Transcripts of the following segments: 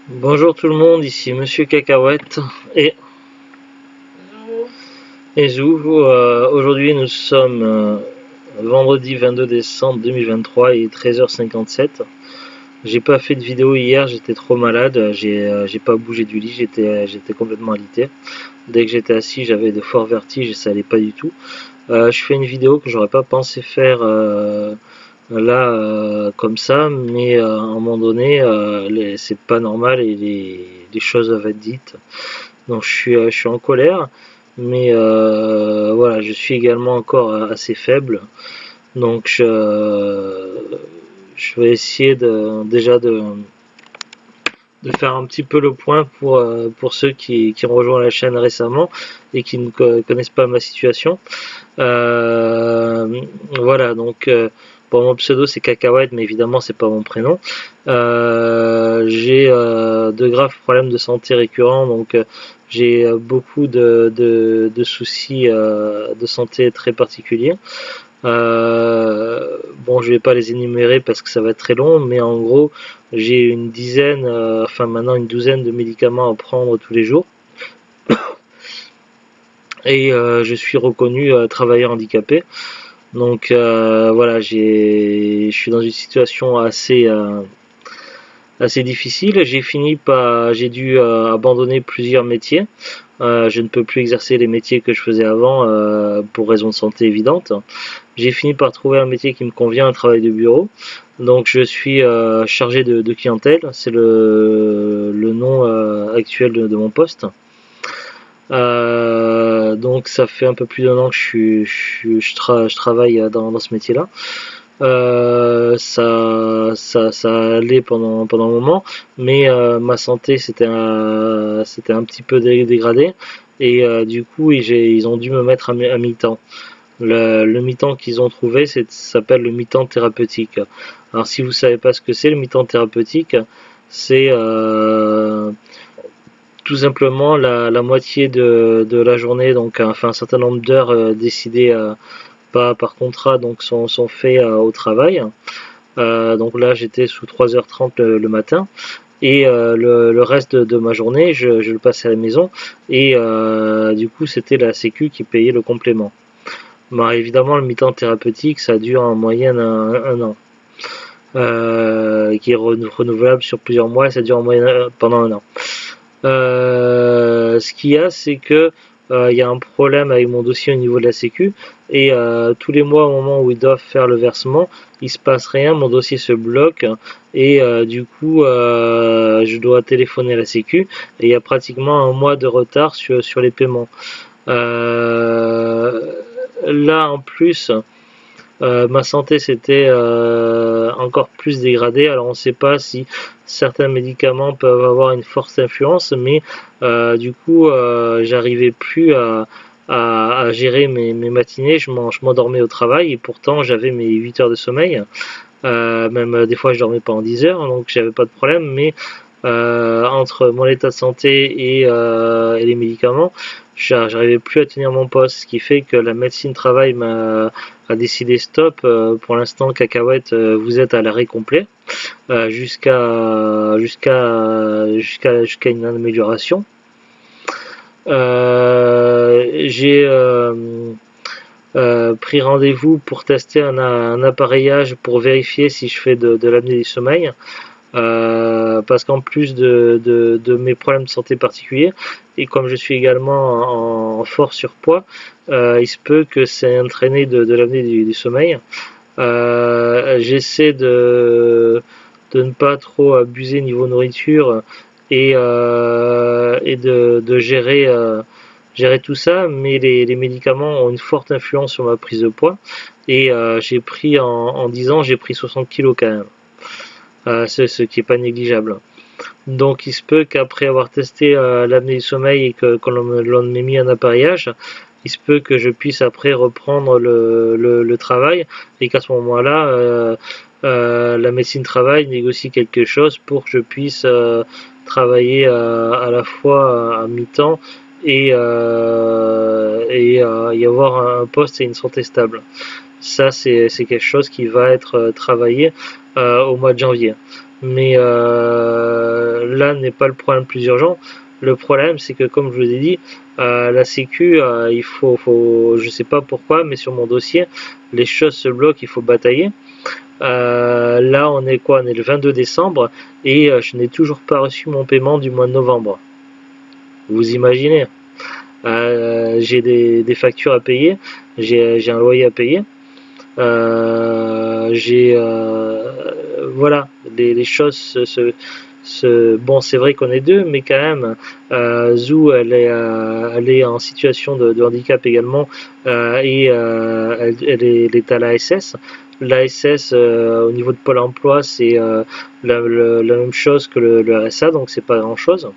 Bonjour tout le monde, ici Monsieur Cacahuète et, Zou. Aujourd'hui nous sommes vendredi 22 décembre 2023 et 13h57. J'ai pas fait de vidéo hier, j'étais trop malade, j'ai pas bougé du lit, j'étais complètement alité. Dès que j'étais assis j'avais de forts vertiges et ça allait pas du tout. Je fais une vidéo que j'aurais pas pensé faire là comme ça, mais à un moment donné c'est pas normal et les choses doivent être dites. Donc je suis en colère, mais voilà, je suis également encore assez faible. Donc je vais essayer de faire un petit peu le point pour ceux qui ont rejoint la chaîne récemment et qui ne connaissent pas ma situation. Voilà, donc bon, mon pseudo c'est Cacahuète, mais évidemment c'est pas mon prénom. J'ai de graves problèmes de santé récurrents, donc j'ai beaucoup de soucis de santé très particuliers. Bon, je vais pas les énumérer parce que ça va être très long, mais en gros, j'ai une dizaine, enfin maintenant une douzaine de médicaments à prendre tous les jours. Et je suis reconnu travailleur handicapé. Donc voilà, je suis dans une situation assez difficile. J'ai dû abandonner plusieurs métiers. Je ne peux plus exercer les métiers que je faisais avant pour raisons de santé évidentes. J'ai fini par trouver un métier qui me convient, un travail de bureau. Donc je suis chargé de clientèle, c'est le nom actuel de mon poste. Donc ça fait un peu plus d'1 an que je travaille dans ce métier-là. Ça allait pendant un moment, mais ma santé c'était un petit peu dégradé et du coup ils ont dû me mettre à mi-temps. Le mi-temps qu'ils ont trouvé s'appelle le mi-temps thérapeutique. Alors si vous savez pas ce que c'est le mi-temps thérapeutique, c'est tout simplement la moitié de la journée, donc enfin un certain nombre d'heures décidées par contrat, donc sont faits au travail. Donc là j'étais sous 3h30 le matin et le reste de ma journée je le passais à la maison et du coup c'était la sécu qui payait le complément. Bah, évidemment le mi-temps thérapeutique ça dure en moyenne un an. Qui est renouvelable sur plusieurs mois et ça dure en moyenne pendant un an. Ce qu'il y a, c'est que il y a un problème avec mon dossier au niveau de la sécu et tous les mois au moment où ils doivent faire le versement, il se passe rien, mon dossier se bloque et du coup je dois téléphoner à la sécu et il y a pratiquement un mois de retard sur les paiements. Là en plus ma santé s'était encore plus dégradée. Alors on ne sait pas si certains médicaments peuvent avoir une forte influence, mais du coup j'arrivais plus à gérer mes matinées, je m'endormais au travail et pourtant j'avais mes 8 heures de sommeil. Même des fois je dormais pas en 10 heures, donc j'avais pas de problème, mais entre mon état de santé et les médicaments, j'arrivais plus à tenir mon poste, ce qui fait que la médecine travail a décidé stop. Pour l'instant, Cacahuète, vous êtes à l'arrêt complet jusqu'à une amélioration. J'ai pris rendez-vous pour tester un appareillage pour vérifier si je fais de l'apnée du sommeil. Parce qu'en plus de mes problèmes de santé particuliers, et comme je suis également en fort surpoids, il se peut que c'est entraîné de l'apnée du sommeil. J'essaie de ne pas trop abuser niveau nourriture et de gérer tout ça, mais les médicaments ont une forte influence sur ma prise de poids et j'ai pris en 10 ans j'ai pris 60 kg quand même. Ce qui est pas négligeable. Donc il se peut qu'après avoir testé l'apnée du sommeil et qu'on m'ait mis un appareillage, il se peut que je puisse après reprendre le travail et qu'à ce moment-là la médecine travail négocie quelque chose pour que je puisse travailler à la fois à mi-temps et y avoir un poste et une santé stable. Ça c'est quelque chose qui va être travaillé au mois de janvier. Mais là n'est pas le problème le plus urgent. Le problème, c'est que comme je vous ai dit, la sécu, je sais pas pourquoi, mais sur mon dossier, les choses se bloquent, il faut batailler. Là, on est quoi? On est le 22 décembre et je n'ai toujours pas reçu mon paiement du mois de novembre. Vous imaginez? J'ai des factures à payer, j'ai un loyer à payer. Voilà, les choses bon, c'est vrai qu'on est deux, mais quand même, Zou, elle est en situation de handicap également, et elle est à l'ASS. L'ASS, au niveau de Pôle emploi, c'est la même chose que le RSA, donc c'est pas grand chose.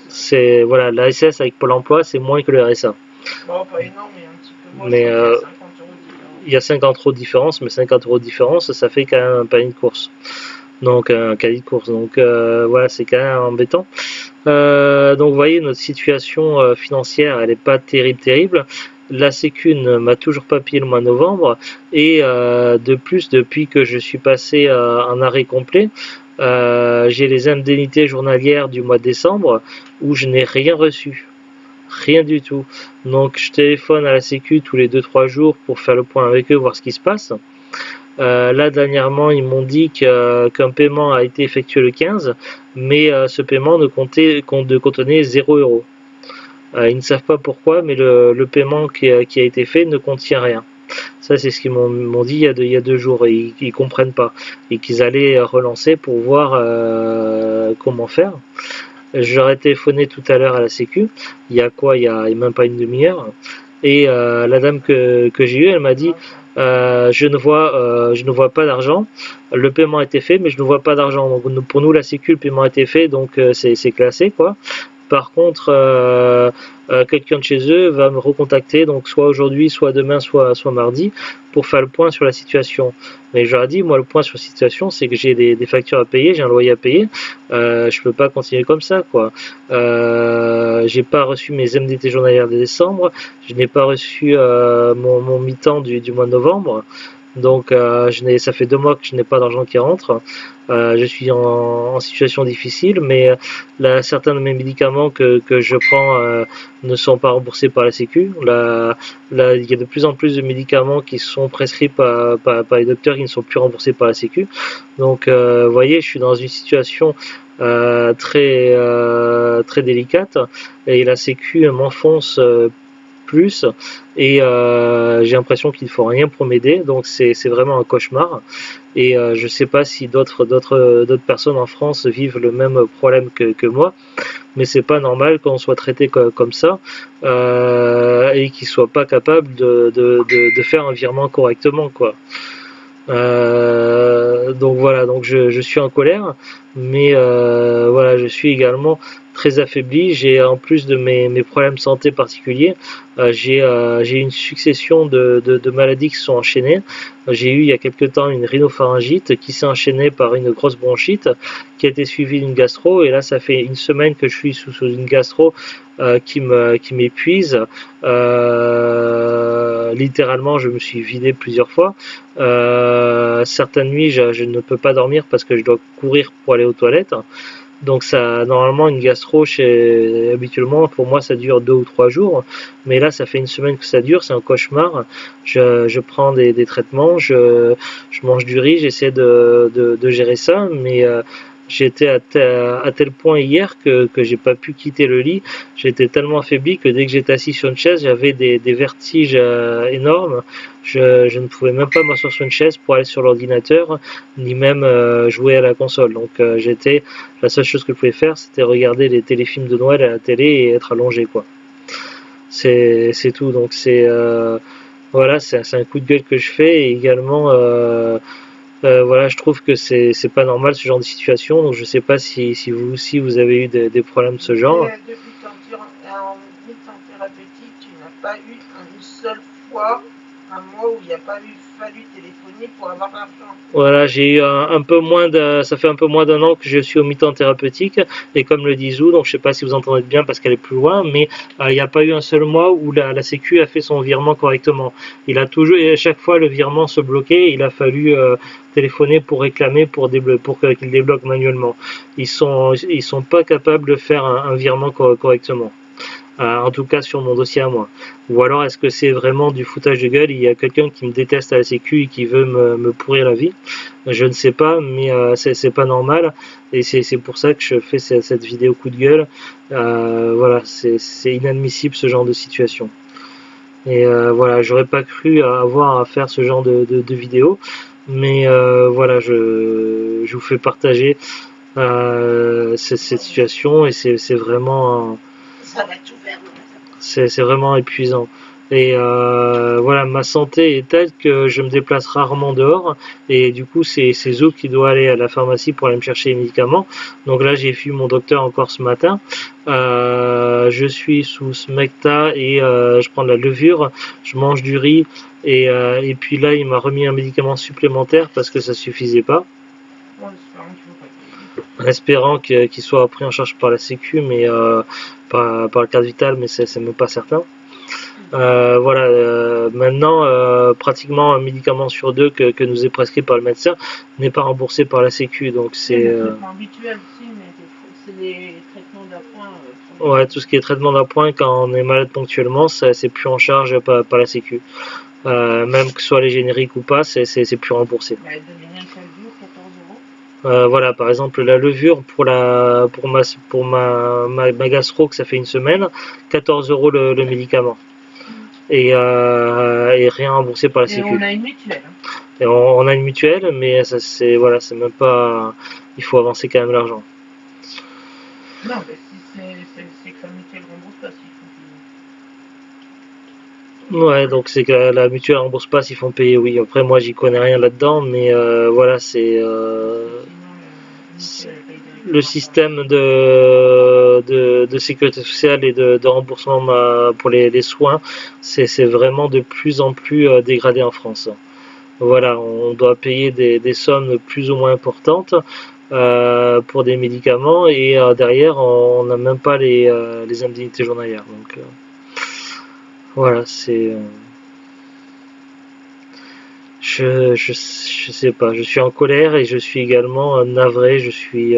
C'est voilà, l'ASS avec Pôle emploi, c'est moins que le RSA. Bon, pas énorme, mais un petit peu moins. Mais il y a 50 € de différence. Il y a 50 € de différence, mais 50 € de différence, ça fait quand même un panier de course. Donc un caddie de course. Donc voilà, c'est quand même embêtant. Donc vous voyez, notre situation financière, elle n'est pas terrible. La Sécu ne m'a toujours pas payé le mois de novembre. Et de plus, depuis que je suis passé en arrêt complet, j'ai les indemnités journalières du mois de décembre où je n'ai rien reçu. Rien du tout. Donc je téléphone à la Sécu tous les 2-3 jours pour faire le point avec eux, voir ce qui se passe. Là dernièrement ils m'ont dit qu'un paiement a été effectué le 15, mais ce paiement ne contenait 0 €. Ils ne savent pas pourquoi, mais le paiement qui a été fait ne contient rien. Ça c'est ce qu'ils m'ont dit il y a 2 jours, et ils comprennent pas, et qu'ils allaient relancer pour voir comment faire. J'aurais téléphoné tout à l'heure à la Sécu, il y a même pas une demi-heure, et la dame que j'ai eue, elle m'a dit je ne vois pas d'argent, le paiement a été fait, mais je ne vois pas d'argent. Donc pour nous la Sécu, le paiement a été fait, donc c'est classé quoi. Par contre, quelqu'un de chez eux va me recontacter, donc soit aujourd'hui, soit demain, soit mardi, pour faire le point sur la situation. Mais je leur ai dit, moi le point sur la situation, c'est que j'ai des factures à payer, j'ai un loyer à payer, je peux pas continuer comme ça quoi. J'ai pas reçu mes MDT journalières de décembre, je n'ai pas reçu mon mi-temps du mois de novembre. Donc ça fait 2 mois que je n'ai pas d'argent qui rentre. Je suis en situation difficile, mais là, certains de mes médicaments que je prends ne sont pas remboursés par la Sécu. Là, il y a de plus en plus de médicaments qui sont prescrits par les docteurs qui ne sont plus remboursés par la Sécu. Donc vous voyez, je suis dans une situation très délicate, et la Sécu m'enfonce plus, et j'ai l'impression qu'il ne faut rien pour m'aider, donc c'est vraiment un cauchemar. Et je sais pas si d'autres personnes en France vivent le même problème que moi, mais c'est pas normal qu'on soit traité comme ça, et qu'ils soient pas capables de faire un virement correctement quoi. Donc voilà, donc je suis en colère, mais voilà, je suis également très affaibli. J'ai, en plus de mes problèmes de santé particuliers, j'ai une succession de maladies qui sont enchaînées. J'ai eu il y a quelque temps une rhinopharyngite qui s'est enchaînée par une grosse bronchite qui a été suivie d'une gastro, et là ça fait une semaine que je suis sous une gastro qui m'épuise. Littéralement, je me suis vidé plusieurs fois. Certaines nuits, je ne peux pas dormir parce que je dois courir pour aller aux toilettes. Donc ça, normalement, une gastro, habituellement, pour moi, ça dure 2 ou 3 jours. Mais là, ça fait une semaine que ça dure, c'est un cauchemar. Je prends des traitements, je mange du riz, j'essaie de gérer ça, mais j'étais à tel point hier que j'ai pas pu quitter le lit. J'étais tellement affaibli que dès que j'étais assis sur une chaise, j'avais des vertiges énormes. Je ne pouvais même pas m'asseoir sur une chaise pour aller sur l'ordinateur, ni même jouer à la console. Donc la seule chose que je pouvais faire, c'était regarder les téléfilms de Noël à la télé et être allongé quoi. C'est tout. Donc voilà, c'est un coup de gueule que je fais, et également voilà, je trouve que c'est pas normal ce genre de situation. Donc je sais pas si vous aussi vous avez eu des problèmes de ce genre. Depuis en mi-temps thérapeutique, tu n'as pas eu une seule fois un mois où il n'y a pas fallu téléphoner pour avoir l'argent. Voilà, j'ai eu un peu moins ça fait un peu moins d'un an que je suis au mi-temps thérapeutique, et comme le dit Zou, donc je sais pas si vous entendez bien parce qu'elle est plus loin, mais il n'y a pas eu un seul mois où la Sécu a fait son virement correctement. Il a toujours, et à chaque fois le virement se bloquait, il a fallu téléphoner pour réclamer pour qu'il débloque manuellement. Ils sont pas capables de faire un virement correctement. En tout cas sur mon dossier à moi. Ou alors est-ce que c'est vraiment du foutage de gueule, il y a quelqu'un qui me déteste à la sécu et qui veut me pourrir la vie, je ne sais pas, mais c'est pas normal, et c'est pour ça que je fais cette vidéo coup de gueule. Voilà, c'est inadmissible ce genre de situation. Et voilà, j'aurais pas cru avoir à faire ce genre de vidéo, mais voilà, je vous fais partager cette situation, et c'est vraiment Ça va tout faire. c'est vraiment épuisant. Et voilà, ma santé est telle que je me déplace rarement dehors, et du coup c'est Zo qui doit aller à la pharmacie pour aller me chercher les médicaments. Donc là j'ai vu mon docteur encore ce matin. Je suis sous Smecta, et je prends de la levure, je mange du riz, et puis là il m'a remis un médicament supplémentaire parce que ça suffisait pas. En espérant qu'il soit pris en charge par la Sécu, mais par le carte vitale, mais c'est même pas certain. Voilà, maintenant pratiquement un médicament sur deux que nous est prescrit par le médecin n'est pas remboursé par la Sécu, donc c'est habituel aussi, mais c'est des traitements d'appoint. Ouais, tout ce qui est traitement d'appoint quand on est malade ponctuellement, c'est plus en charge par la Sécu. Même que ce soit les génériques ou pas, c'est plus remboursé. Voilà, par exemple la levure pour ma gastro, que ça fait une semaine, 14 € le médicament. Et rien remboursé par la Sécu. Et on a une mutuelle. Et on a une mutuelle, mais ça c'est voilà, c'est même pas. Il faut avancer quand même l'argent. Non, mais si c'est que la mutuelle rembourse pas, s'ils font payer. Ouais, donc c'est que la mutuelle rembourse pas s'ils font payer, oui. Après moi j'y connais rien là-dedans, mais voilà, c'est le système de sécurité sociale et de remboursement pour les soins, c'est vraiment de plus en plus dégradé en France. Voilà, on doit payer des sommes plus ou moins importantes pour des médicaments, et derrière on n'a même pas les indemnités journalières. Donc voilà, c'est je sais pas, je suis en colère, et je suis également navré, je suis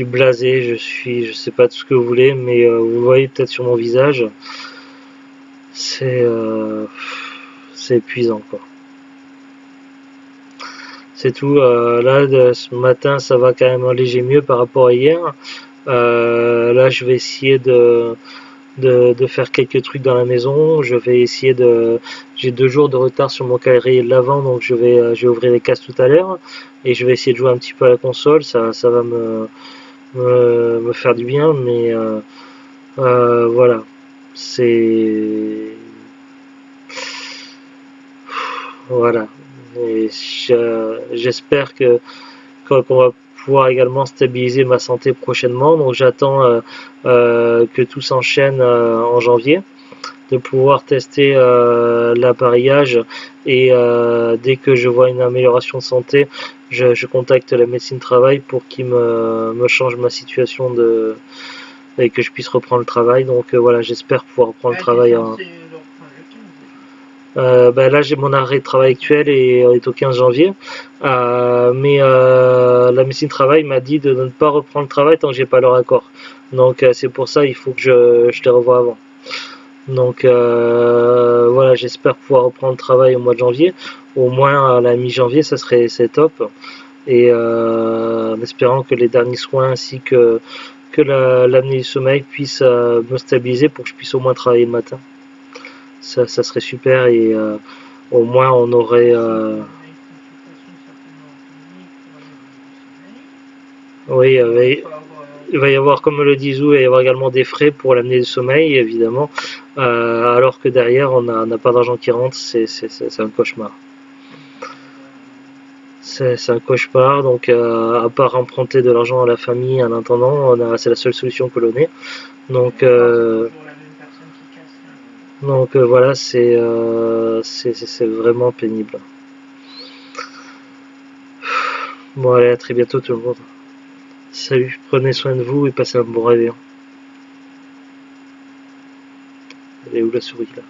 blasé, je sais pas tout ce que vous voulez, mais vous voyez peut-être sur mon visage, c'est épuisant quoi. C'est tout. Là, ce matin, ça va quand même un léger mieux par rapport à hier. Là, je vais essayer de faire quelques trucs dans la maison. Je vais essayer J'ai 2 jours de retard sur mon calendrier de l'avant, donc je vais ouvrir les cases tout à l'heure, et je vais essayer de jouer un petit peu à la console. Ça va me faire du bien, mais voilà. Voilà. Et j'espère qu'on va pouvoir également stabiliser ma santé prochainement. Donc j'attends que tout s'enchaîne en janvier, de pouvoir tester l'appareillage, et dès que je vois une amélioration de santé, je contacte la médecine travail pour qu'ils me change ma situation et que je puisse reprendre le travail. Donc voilà, j'espère pouvoir reprendre le travail là j'ai mon arrêt de travail actuel et est au 15 janvier, mais la médecine travail m'a dit de ne pas reprendre le travail tant que j'ai pas leur accord, donc c'est pour ça il faut que je les revoie avant. Donc voilà, j'espère pouvoir reprendre le travail au mois de janvier, au moins à la mi-janvier, c'est top, et en espérant que les derniers soins ainsi que l'apnée du sommeil puissent me stabiliser pour que je puisse au moins travailler le matin. Ça serait super, et au moins on aurait oui, il va y avoir, comme le dit Zou, il va y avoir également des frais pour l'amener du sommeil, évidemment, alors que derrière on n'a pas d'argent qui rentre. C'est un cauchemar. C'est un cauchemar, donc à part emprunter de l'argent à la famille en attendant, c'est la seule solution que l'on ait. Donc Donc voilà, c'est vraiment pénible. Bon allez, à très bientôt tout le monde. Salut, prenez soin de vous et passez un bon réveillon. Elle est où la souris là?